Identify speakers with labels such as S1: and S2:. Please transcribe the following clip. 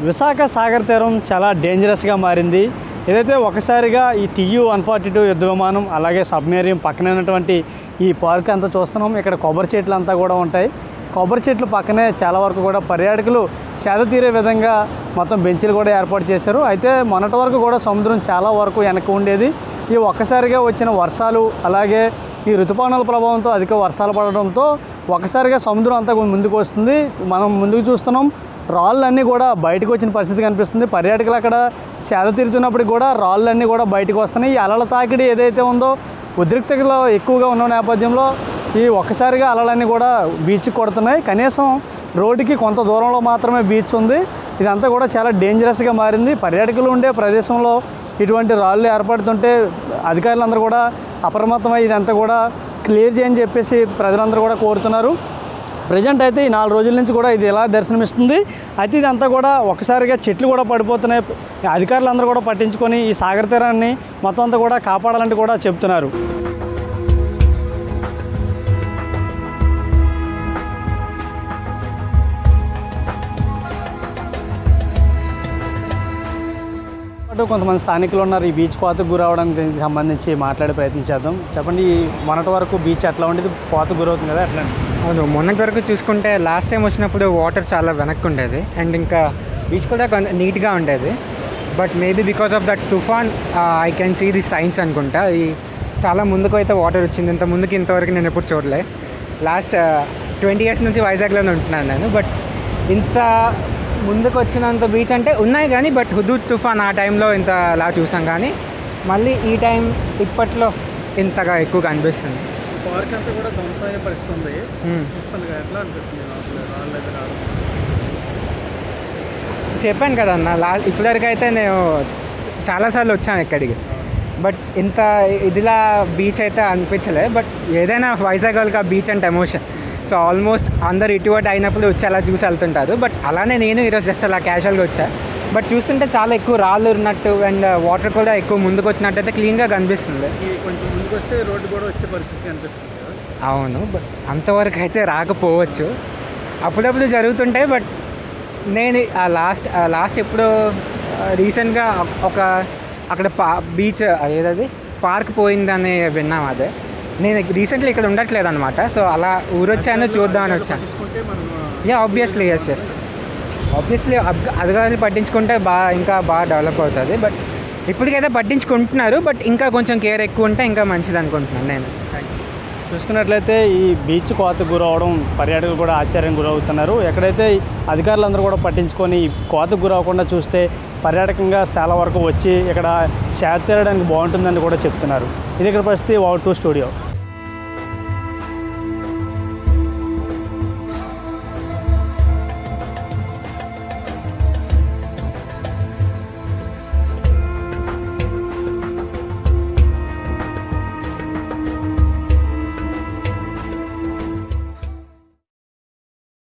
S1: విశాఖ సాగర్ తీరం చాలా డేంజరస్గా మారింది. ఏదైతే ఒకసారిగా ఈ TU-142 యుద్ధ విమానం అలాగే సబ్మెరీన్ పక్కనే ఉన్నటువంటి ఈ పార్క్ అంతా చూస్తున్నాం. ఇక్కడ కొబ్బరి చెట్లు అంతా కూడా ఉంటాయి. కొబ్బరి చెట్లు పక్కనే చాలా వరకు కూడా పర్యాటకులు సేద తీరే విధంగా మొత్తం బెంచీలు కూడా ఏర్పాటు చేశారు. అయితే మొన్నటి వరకు కూడా సముద్రం చాలా వరకు వెనక్కి ఉండేది. ఈ ఒక్కసారిగా వచ్చిన వర్షాలు అలాగే ఈ ఋతుపవనాల ప్రభావంతో అధిక వర్షాలు పడడంతో ఒక్కసారిగా సముద్రం అంతా ముందుకు వస్తుంది. మనం ముందుకు చూస్తున్నాం, రాళ్ళన్నీ కూడా బయటకు వచ్చిన పరిస్థితి కనిపిస్తుంది. పర్యాటకులు అక్కడ సేద తీరుతున్నప్పటికి కూడా రాళ్ళన్నీ కూడా బయటకు వస్తున్నాయి. ఈ అలల తాకిడి ఏదైతే ఉందో ఉద్రిక్తతలో ఎక్కువగా ఉన్న నేపథ్యంలో ఈ ఒక్కసారిగా అలలన్నీ కూడా బీచ్కి కొడుతున్నాయి. కనీసం రోడ్డుకి కొంత దూరంలో మాత్రమే బీచ్ ఉంది. ఇదంతా కూడా చాలా డేంజరస్గా మారింది. పర్యాటకులు ఉండే ప్రదేశంలో ఇటువంటి రాళ్ళు ఏర్పడుతుంటే అధికారులందరూ కూడా అప్రమత్తమై ఇదంతా కూడా క్లియర్ చేయని చెప్పేసి ప్రజలందరూ కూడా కోరుతున్నారు. ప్రజెంట్ అయితే ఈ 4 రోజుల నుంచి కూడా ఇది ఎలా దర్శనమిస్తుంది. అయితే ఇదంతా కూడా ఒకసారిగా చెట్లు కూడా పడిపోతున్నాయి. అధికారులందరూ కూడా పట్టించుకొని ఈ సాగర్ తీరాన్ని మొత్తం అంతా కూడా కాపాడాలంటే కూడా చెప్తున్నారు. కొంతమంది స్థానికులు ఉన్నారు. ఈ బీచ్ కోతకు గురవడానికి సంబంధించి మాట్లాడే ప్రయత్నం చేద్దాం. చెప్పండి, మొన్నటి వరకు బీచ్ ఎట్లా ఉండేది, కోతకు గురవుతుంది కదా ఎట్లా?
S2: అవును, మొన్నటి వరకు చూసుకుంటే లాస్ట్ టైం వచ్చినప్పుడు వాటర్ చాలా వెనక్కి ఉండేది అండ్ ఇంకా బీచ్ కూడా నీట్గా ఉండేది. But maybe because of that toofan I can see the signs అనుకుంటా. ఈ చాలా ముందుకు అయితే వాటర్ వచ్చింది. ఇంతవరకు నేను ఎప్పుడు చూడలే. లాస్ట్ 20 years నుంచి వైజాగ్లోనే ఉంటున్నాను నేను. బట్ ఇంత ముందుకు వచ్చినంత బీచ్ అంటే ఉన్నాయి కానీ బట్ హుదూద్ తుఫాన్ ఆ టైంలో ఇంత అలా చూసాం. కానీ మళ్ళీ ఈ టైం ఇప్పట్లో ఇంతగా ఎక్కువగా అనిపిస్తుంది.
S1: పార్క్ అంతా కూడా ధ్వంసమయ్యే పరిస్థితి ఉంది. ఎట్లా అనిపిస్తుంది?
S2: చెప్పాను కదన్న, ఇప్పటివరకు అయితే నేను చాలాసార్లు వచ్చాను ఇక్కడికి. బట్ ఇంత ఇదిలా బీచ్ అయితే అనిపించలే. బట్ ఏదైనా వైజాగ్ వాళ్ళకి ఆ బీచ్ అంటే ఎమోషన్. సో ఆల్మోస్ట్ అందరు ఇటువంటి అయినప్పుడు వచ్చి అలా చూసి వెళ్తుంటారు. బట్ అలానే నేను ఈరోజు జస్ట్ అలా క్యాజువల్గా వచ్చా. బట్ చూస్తుంటే చాలా ఎక్కువ రాళ్ళు ఉన్నట్టు అండ్ వాటర్ కూడా ఎక్కువ ముందుకు వచ్చినట్టు అయితే క్లీన్గా కనిపిస్తుంది.
S1: కొంచెం ముందుకు వస్తే రోడ్డు కూడా వచ్చే పరిస్థితి కనిపిస్తుంది.
S2: అవును, బట్ అంతవరకు అయితే రాకపోవచ్చు. అప్పుడప్పుడు జరుగుతుంటాయి. బట్ నేను లాస్ట్ ఎప్పుడో రీసెంట్గా అక్కడ బీచ్ ఏదది పార్క్ పోయిందని విన్నాం. అదే నేను రీసెంట్లీ ఇక్కడ ఉండట్లేదు అనమాట. సో అలా ఊరొచ్చాను, చూద్దామని వచ్చాను. ఆబ్వియస్లీ ఆబ్వియస్లీ అధికారులు పట్టించుకుంటే ఇంకా బాగా డెవలప్ అవుతుంది. బట్ ఇప్పటికైతే పట్టించుకుంటున్నారు. బట్ ఇంకా కొంచెం కేర్ ఎక్కువ ఉంటే ఇంకా మంచిది అనుకుంటున్నాను నేను.
S1: చూసుకున్నట్లయితే ఈ బీచ్ కోతకు గురవడం పర్యాటకులు కూడా ఆశ్చర్యం గురవుతున్నారు. ఎక్కడైతే అధికారులందరూ కూడా పట్టించుకొని కోతకు గురవకుండా చూస్తే పర్యాటకంగా చాలా వరకు వచ్చి ఇక్కడ సేద తీరడానికి బాగుంటుందని కూడా చెప్తున్నారు. ఇది ఇక్కడ పరిస్థితి. Wow 2 studio.